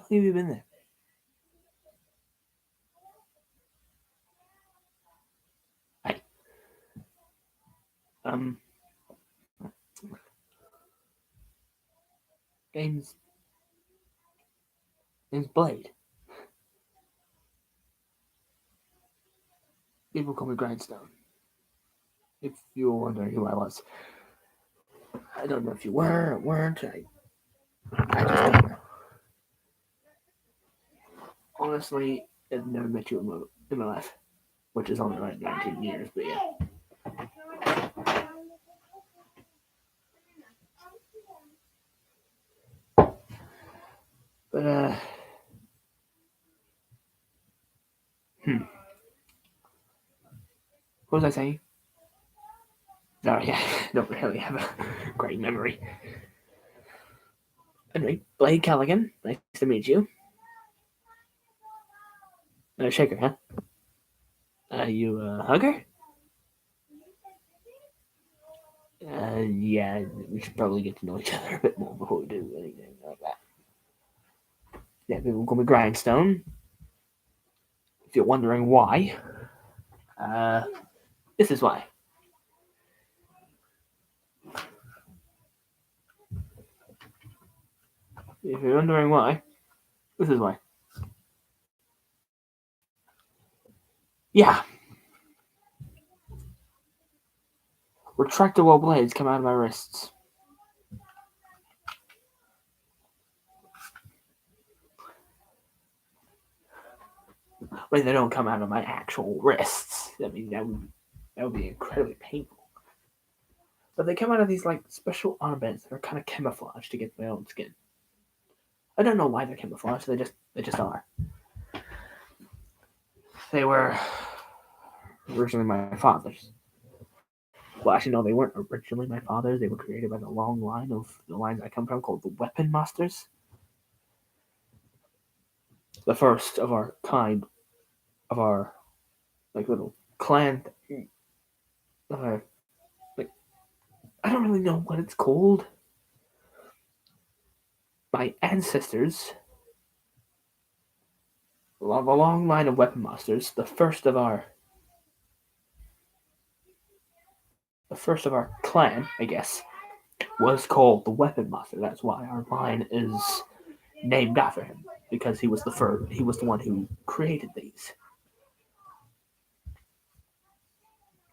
long have you been there? Hey. Name's Blade. People call me Grindstone. If you were wondering who I was. I don't know if you were or weren't. I just don't know. Honestly, I've never met you in my life, which is only like 19 years, but yeah. But, what was I saying? Oh, yeah, don't really have a great memory. Anyway, Blade Callaghan, nice to meet you. Shaker, huh? You a hugger? Yeah, we should probably get to know each other a bit more before we do anything like that. Yeah, people call me Grindstone. If you're wondering why, this is why. If you're wondering why, this is why. Yeah. Retractable blades come out of my wrists. Wait, they don't come out of my actual wrists. I mean, that would be incredibly painful. But they come out of these like special armbands that are kind of camouflaged to get my own skin. I don't know why they're camouflaged. They just are. They were originally my father's. Well, actually, no, they weren't originally my father's. They were created by the long line of the lines I come from called the Weapon Masters. The first of our kind, of our like little clan. Like I don't really know what it's called. My ancestors, a long line of weapon masters, the first of our clan, I guess, was called the Weapon Master. That's why our line is named after him, because he was the first. He was the one who created these.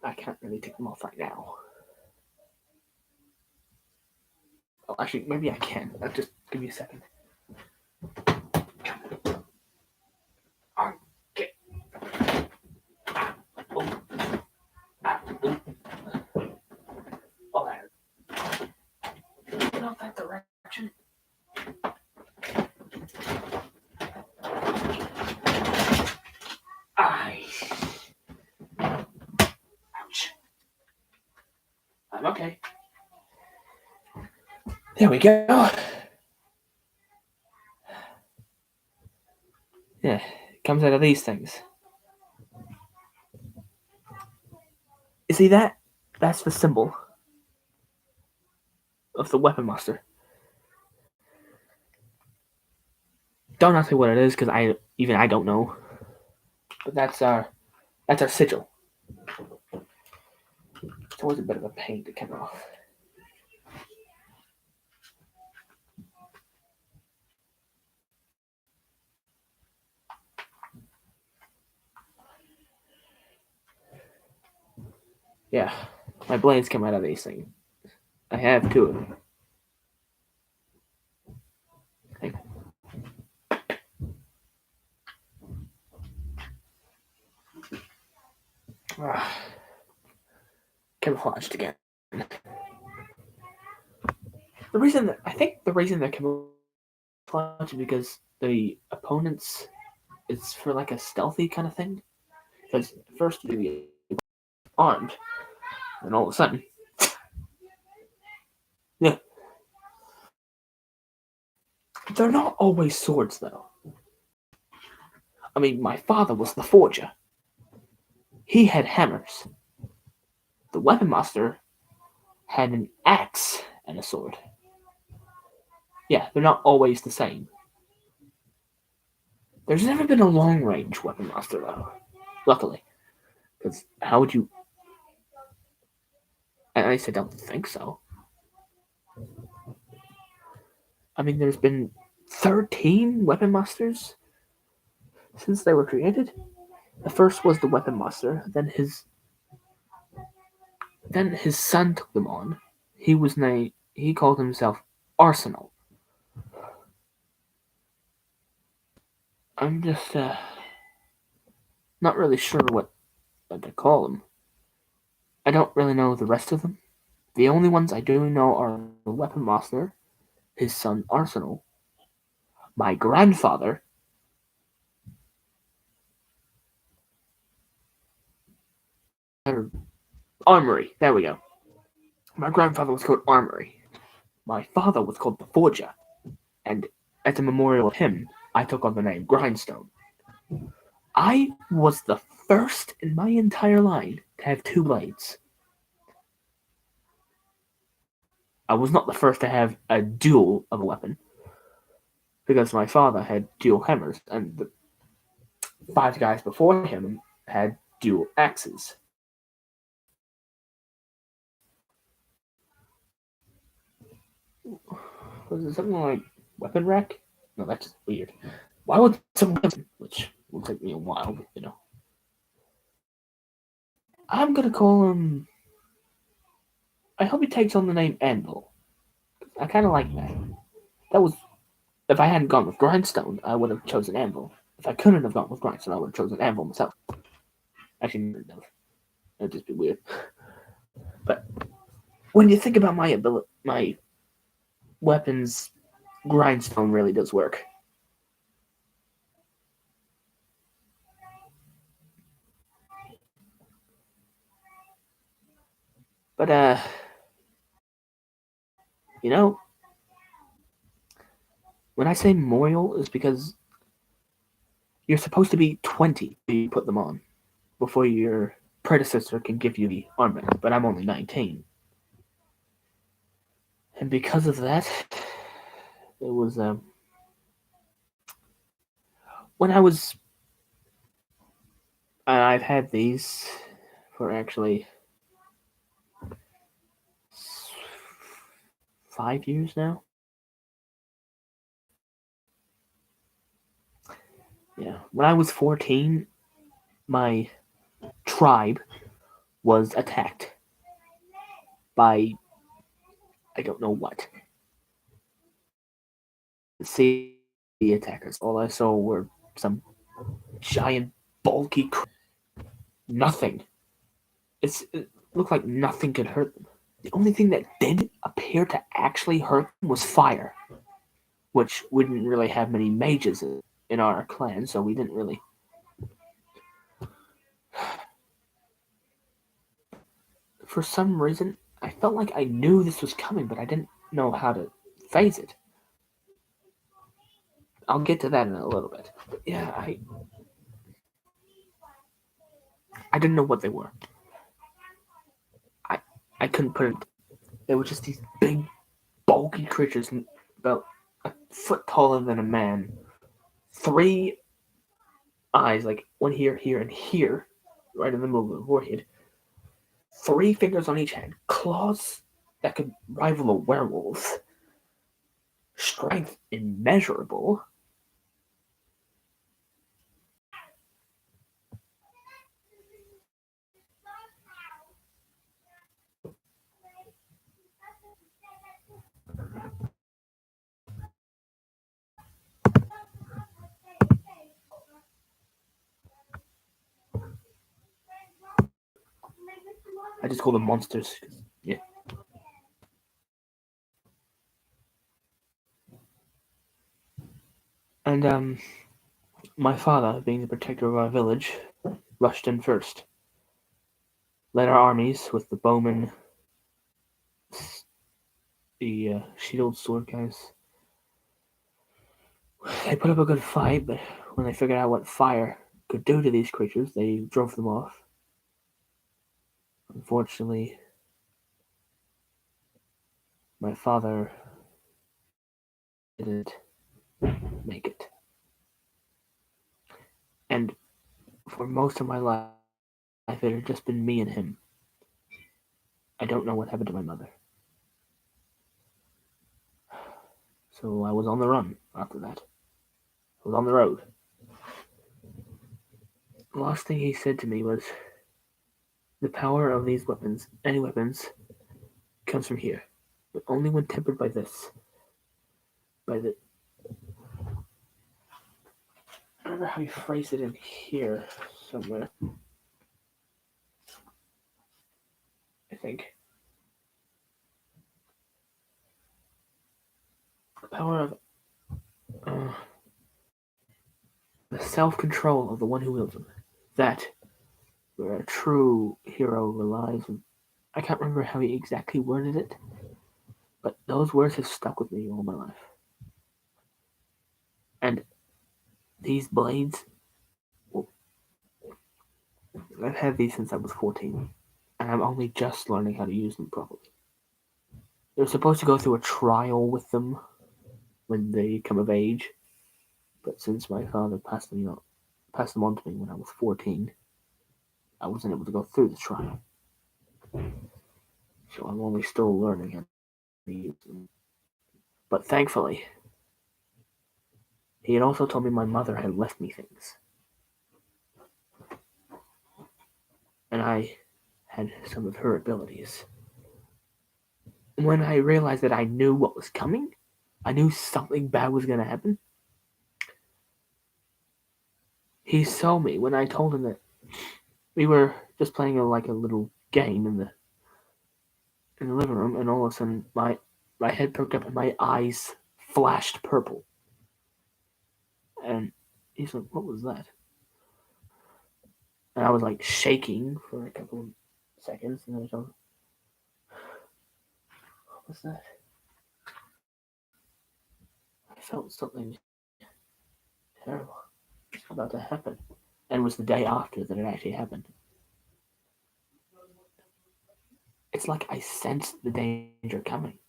I can't really take them off right now. Oh, actually, maybe I can. Just give me a second. Okay. Oh, not that direction. Ouch. I'm okay. There we go. Yeah, it comes out of these things. You see that? That's the symbol of the Weapon Master. Don't ask me what it is, because I don't know. But that's our sigil. It's always a bit of a pain to come off. Yeah, my blades come out of these things. I have two of them. Camouflaged again. The reason they're camouflaged is because the opponents, it's for like a stealthy kind of thing. Because first you be armed, and all of a sudden, yeah, they're not always swords though. I mean, my father was the forger. He had hammers. The weapon master had an axe and a sword. Yeah, they're not always the same. There's never been a long range weapon master though. Luckily, because how would you? At least I don't think so. I mean, there's been 13 weapon masters since they were created. The first was the weapon master. Then his son took them on. He was named. He called himself Arsenal. I'm just not really sure what to call him. I don't really know the rest of them. The only ones I do know are the weapon master, his son Arsenal, my grandfather, or Armory. There we go. My grandfather was called Armory. My father was called the Forger, and as a memorial of him, I took on the name Grindstone. I was the first in my entire line to have two blades. I was not the first to have a duel of a weapon, because my father had dual hammers, and the five guys before him had dual axes. Was it something like weapon rack? No, that's just weird. Why would someone, which will take me a while, but I'm gonna call him. I hope he takes on the name Anvil. I kind of like that. That was if I hadn't gone with Grindstone, I would have chosen Anvil. If I couldn't have gone with Grindstone, I would have chosen Anvil myself. Actually, no, that'd just be weird. But when you think about my weapons, Grindstone really does work. But you know, when I say memorial, is because you're supposed to be 20 when you put them on before your predecessor can give you the armband. But I'm only 19, and because of that, it was when I was. I've had these for actually 5 years now. Yeah, when I was 14, my tribe was attacked by I don't know what. Sea attackers. All I saw were some giant, bulky. Nothing. It looked like nothing could hurt them. The only thing that did appear to actually hurt them was fire, which we didn't really have many mages in our clan, so we didn't really. For some reason, I felt like I knew this was coming, but I didn't know how to phase it. I'll get to that in a little bit. But yeah, I didn't know what they were. I I couldn't put it. They were just these big, bulky creatures, about a foot taller than a man. Three eyes, like one here, here, and here, right in the middle of the forehead. Three fingers on each hand. Claws that could rival a werewolf. Strength immeasurable. I just call them monsters. Yeah. And my father, being the protector of our village, rushed in first. Led our armies with the bowmen, the shield sword guys. They put up a good fight, but when they figured out what fire could do to these creatures, they drove them off. Unfortunately, my father didn't make it. And for most of my life, it had just been me and him. I don't know what happened to my mother. So I was on the run after that. I was on the road. The last thing he said to me was, "The power of these weapons, any weapons, comes from here, but only when tempered by this. By the." I don't remember how he phrased it in here somewhere. I think. The power of the self-control of the one who wields them. That where a true hero relies on. I can't remember how he exactly worded it, but those words have stuck with me all my life. And these blades, well, I've had these since I was 14, and I'm only just learning how to use them properly. They're supposed to go through a trial with them when they come of age, but since my father passed them on to me when I was 14, I wasn't able to go through the trial. So I'm only still learning how to use them. But thankfully, he had also told me my mother had left me things. And I had some of her abilities. When I realized that I knew what was coming, I knew something bad was going to happen. He saw me when I told him that we were just playing a little game in the living room, and all of a sudden my head perked up and my eyes flashed purple. And he's like, "What was that?" And I was like shaking for a couple of seconds, and then I told him, "What was that?" I felt something terrible about to happen. And it was the day after that it actually happened. It's like I sensed the danger coming.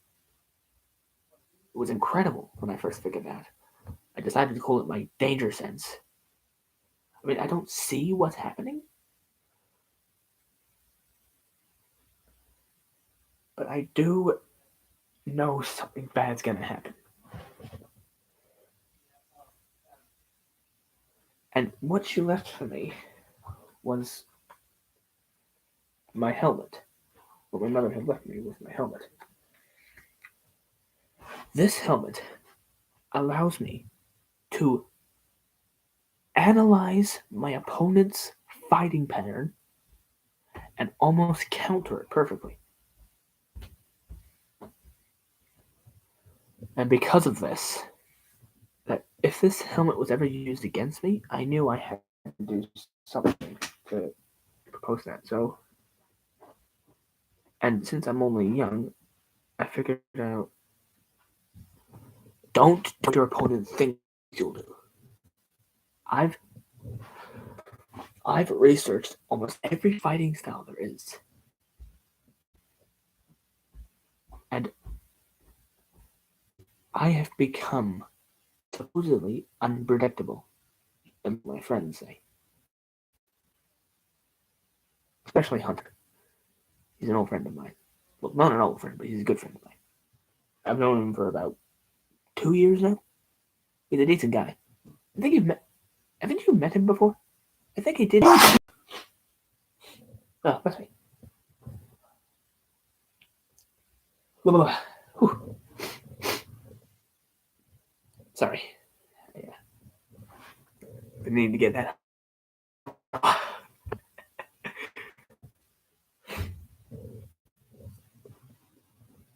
It was incredible when I first figured that. I decided to call it my danger sense. I mean, I don't see what's happening, but I do know something bad's gonna happen. And what she left for me was my helmet. What my mother had left me was my helmet. This helmet allows me to analyze my opponent's fighting pattern and almost counter it perfectly. And because of this, that if this helmet was ever used against me, I knew I had to do something to propose that. So, and since I'm only young, I figured out don't do what your opponent thinks you'll do. I've I've researched almost every fighting style there is, and I have become supposedly unpredictable, and my friends say, especially Hunter. He's an old friend of mine. Well, not an old friend, but he's a good friend of mine. I've known him for about 2 years now. He's a decent guy. I think you've met. Haven't you met him before? I think he did. Oh, that's right. Sorry. Yeah. I need to get that.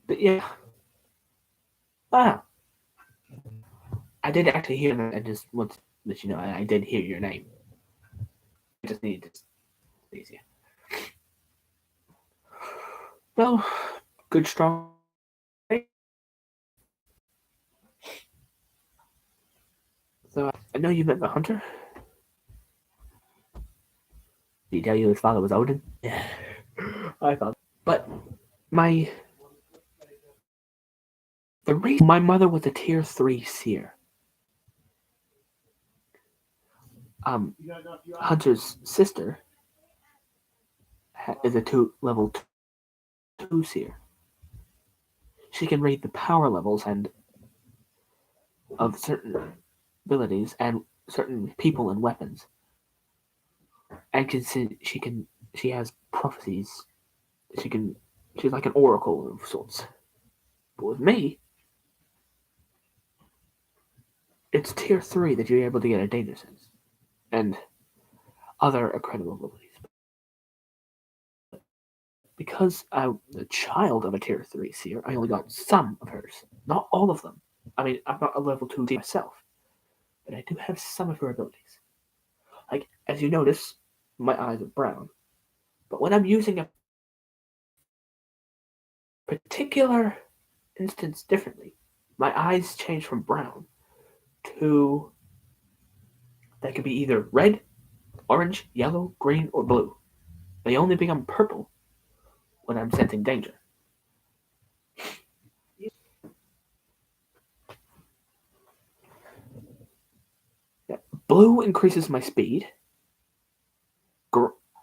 But yeah. Wow. I did actually hear that. I just want to let you know I did hear your name. I just needed to please you. Well, good strong. So I know you met the hunter. Did he tell you his father was Odin? Yeah. I thought. But my the reason my mother was a tier 3 seer. Hunter's sister is a level 2 seer. She can read the power levels and of certain abilities and certain people and weapons, and she has prophecies. She can she's like an oracle of sorts. But with me, it's tier 3 that you're able to get a danger sense and other incredible abilities. Because I'm the child of a tier 3 seer, I only got some of hers, not all of them. I mean, I'm not a level 2 seer myself, but I do have some of her abilities. Like, as you notice, my eyes are brown. But when I'm using a particular instance differently, my eyes change from brown to they could be either red, orange, yellow, green, or blue. They only become purple when I'm sensing danger. Yeah. Blue increases my speed.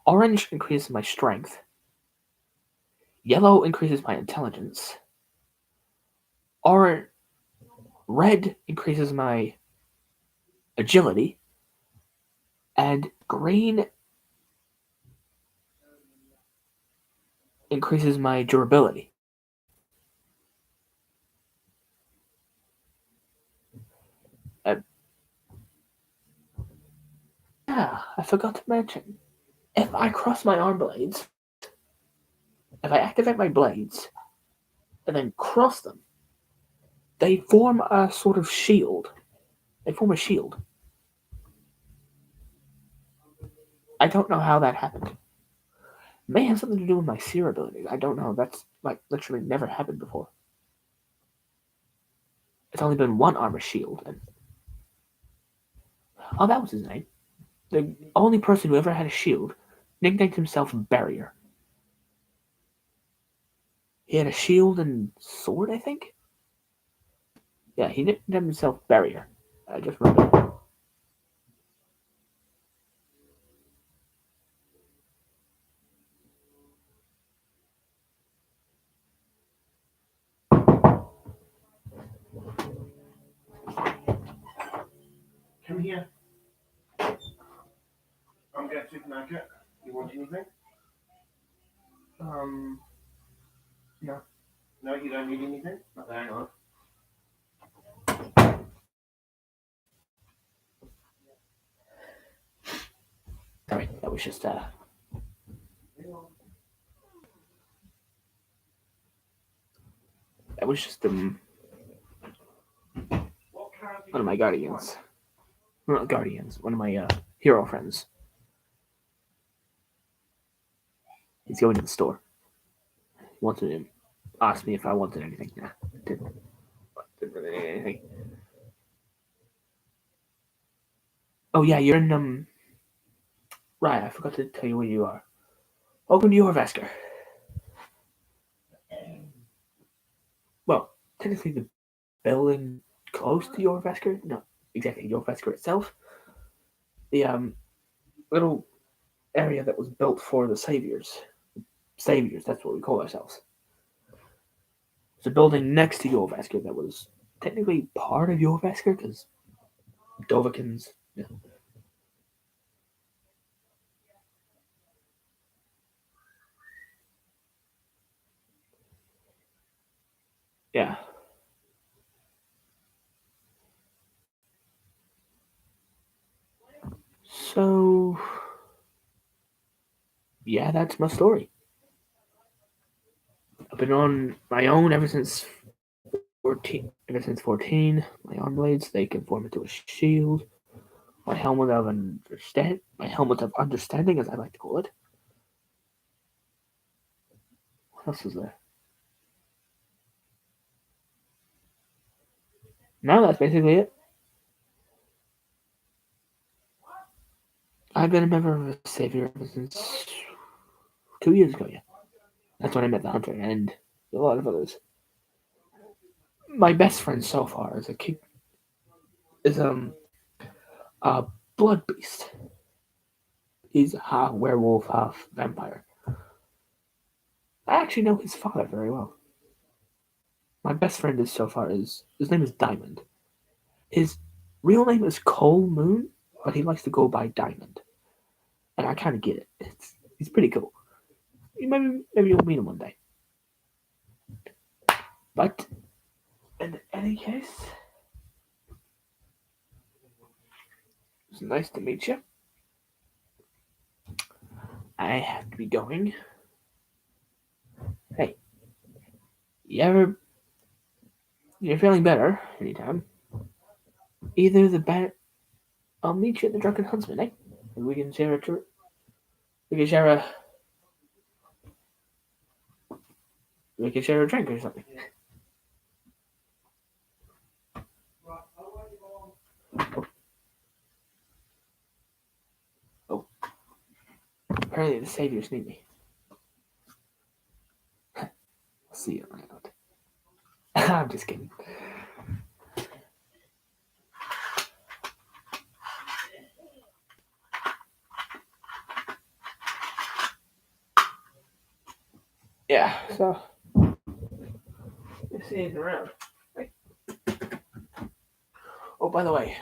Orange increases my strength. Yellow increases my intelligence. Or red increases my agility. And green increases my durability. Uh, yeah, I forgot to mention. If I cross my arm blades, if I activate my blades and then cross them, they form a sort of shield. They form a shield. I don't know how that happened. May have something to do with my seer abilities. I don't know. That's like literally never happened before. It's only been one armor shield, and oh, that was his name. The only person who ever had a shield nicknamed himself Barrier. He had a shield and sword, I think. Yeah, he nicknamed himself Barrier. I just remember. Come here. I'm going to supermarket. You want anything? Um, no. No, you don't need anything? Not that I know of. Sorry, that was just one of my guardians. Well, not guardians. One of my hero friends. He's going to the store. He wanted to ask me if I wanted anything. Nah, didn't really need anything. Oh yeah, you're in Right, I forgot to tell you where you are. Welcome to Yorvasker. Well, technically the building close to Yorvasker, not exactly Yorvasker itself. The little area that was built for the saviors. Saviors, that's what we call ourselves. It's a building next to Yorvasker that was technically part of Yorvasker because Dovahking's. Yeah. Yeah. So, yeah, that's my story. I've been on my own ever since 14. Ever since 14, my arm blades they can form into a shield. My helmet of understanding, as I like to call it. What else is there? No, that's basically it. I've been a member of a savior ever since 2 years ago. Yeah, that's when I met the hunter and a lot of others. My best friend so far is a blood beast. He's half werewolf, half vampire. I actually know his father very well. My best friend is so far is his name is Diamond. His real name is Cole Moon, but he likes to go by Diamond, and I kind of get it. He's pretty cool. Maybe you'll meet him one day. But in any case, it's nice to meet you. I have to be going. Hey, you're feeling better anytime. Either the better. I'll meet you at the Drunken Huntsman, eh? And we can share a tour. We can share a. We can share a drink or something. Oh, apparently the saviors need me. I'll see you around. I'm just kidding. Yeah, so you're seeing around. Right? Oh, by the way,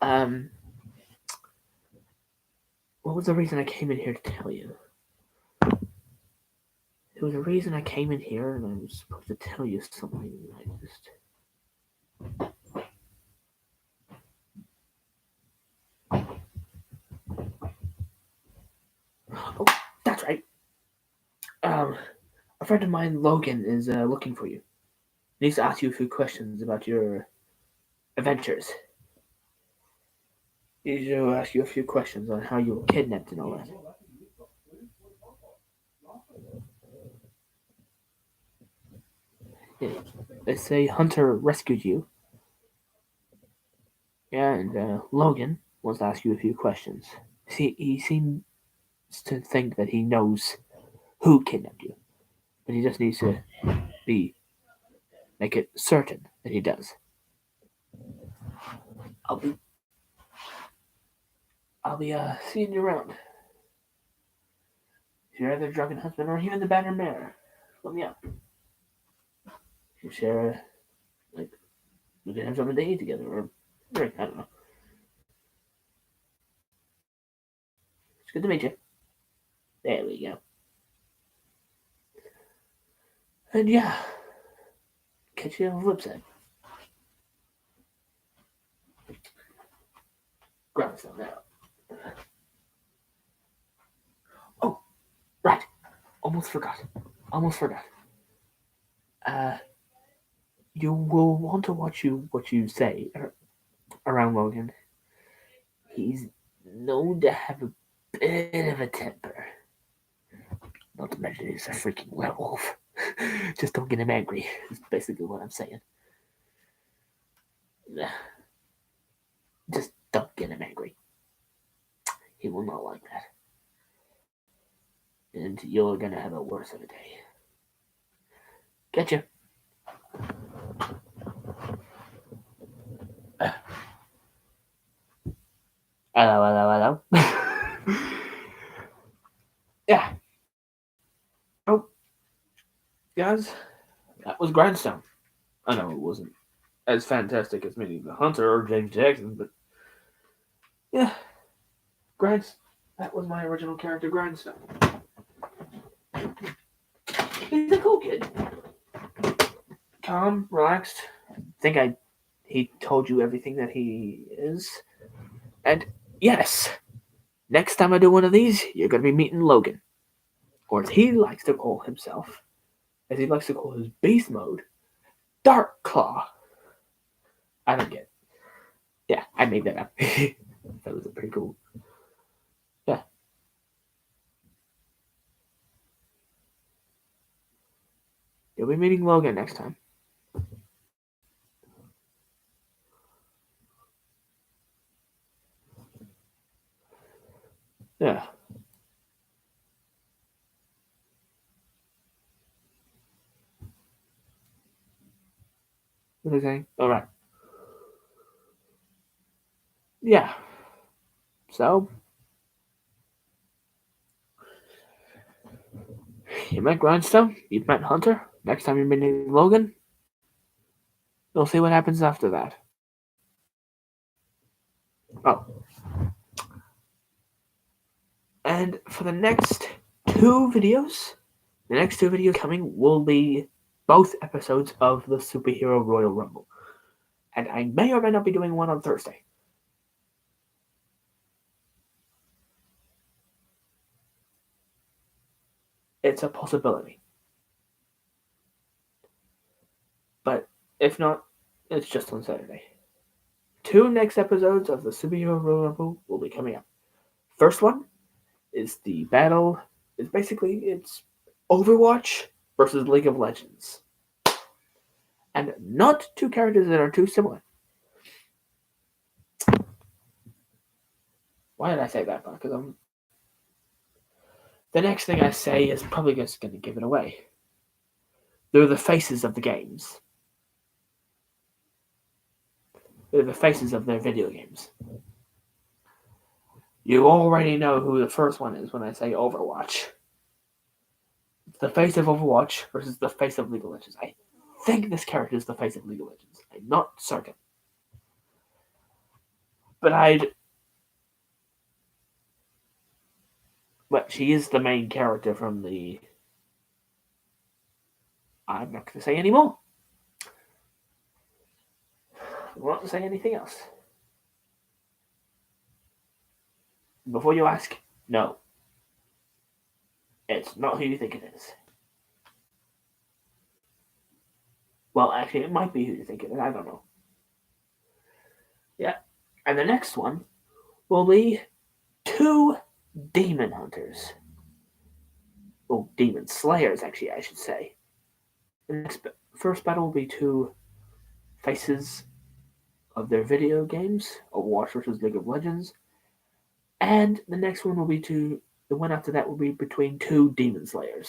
um, what was the reason I came in here to tell you? There was a reason I came in here, and I was supposed to tell you something. I just. Oh, that's right. A friend of mine, Logan, is looking for you. He needs to ask you a few questions about your adventures. He needs to ask you a few questions on how you were kidnapped and all that. Yeah. They say Hunter rescued you. Yeah, and Logan wants to ask you a few questions. See, he seems to think that he knows who kidnapped you, but he just needs to be make it certain that he does. I'll be, I'll be seeing you around. If you're either drunken husband or even the battered mare, let me up. You share like we can have something to eat together or drink. I don't know. It's good to meet you. There we go. And yeah, catch you on the flip side. Grindstone now. Oh, right. Almost forgot. Almost forgot. Uh, you will want to watch what you say around Logan. He's known to have a bit of a temper. Not to mention he's a freaking werewolf. Just don't get him angry. Is basically what I'm saying. Just don't get him angry. He will not like that. And you're gonna have a worse of a day. Getcha. Hello, hello, hello. Yeah. Oh, guys, that was Grindstone. I know it wasn't as fantastic as maybe the Hunter or James Jackson, but yeah, Grinds. That was my original character, Grindstone. He's a cool kid. Calm, relaxed. I think he told you everything that he is. And yes, next time I do one of these, you're gonna be meeting Logan. Or as he likes to call himself, as he likes to call his beast mode, Dark Claw. I don't get it. Yeah, I made that up. That was pretty cool. Yeah. You'll be meeting Logan next time. Yeah. What are they saying? All right. Yeah. So, you met Grindstone, you met Hunter. Next time you're meeting Logan, you'll see what happens after that. Oh. And for the next two videos coming will be both episodes of the Superhero Royal Rumble. And I may or may not be doing one on Thursday. It's a possibility. But if not, it's just on Saturday. Two next episodes of the Superhero Royal Rumble will be coming up. First one is the battle. It's Overwatch versus League of Legends. And not two characters that are too similar. Why did I say that? Because the next thing I say is probably just going to give it away. They're the faces of the games. They're the faces of their video games. You already know who the first one is when I say Overwatch. It's the face of Overwatch versus the face of League of Legends. I think this character is the face of League of Legends. I'm not certain. But she is the main character from the... I'm not going to say anymore. I won't say anything else. Before you ask, no. It's not who you think it is. Well, actually, it might be who you think it is. I don't know. Yeah. And the next one will be two demon hunters. Well, demon slayers, actually, I should say. The first battle will be two faces of their video games, Overwatch versus League of Legends. And the next one will be the one after that will be between two demon slayers.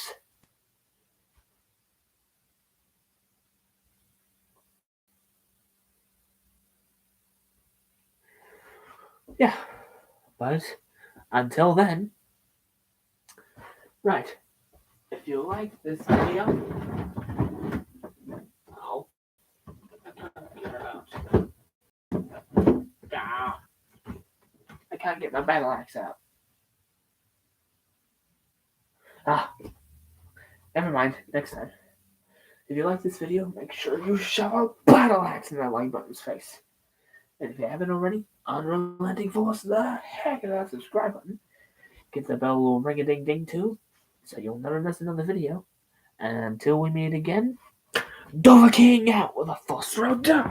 Yeah. But until then, right. If you like this video, oh, I can't get my battle axe out. Never mind. Next time. If you like this video, make sure you shove a battle axe in that like button's face. And if you haven't already, unrelenting force the heck of that subscribe button. Get the bell will ring a ding ding too, so you'll never miss another video. And until we meet again, Dovahking out with a force road down.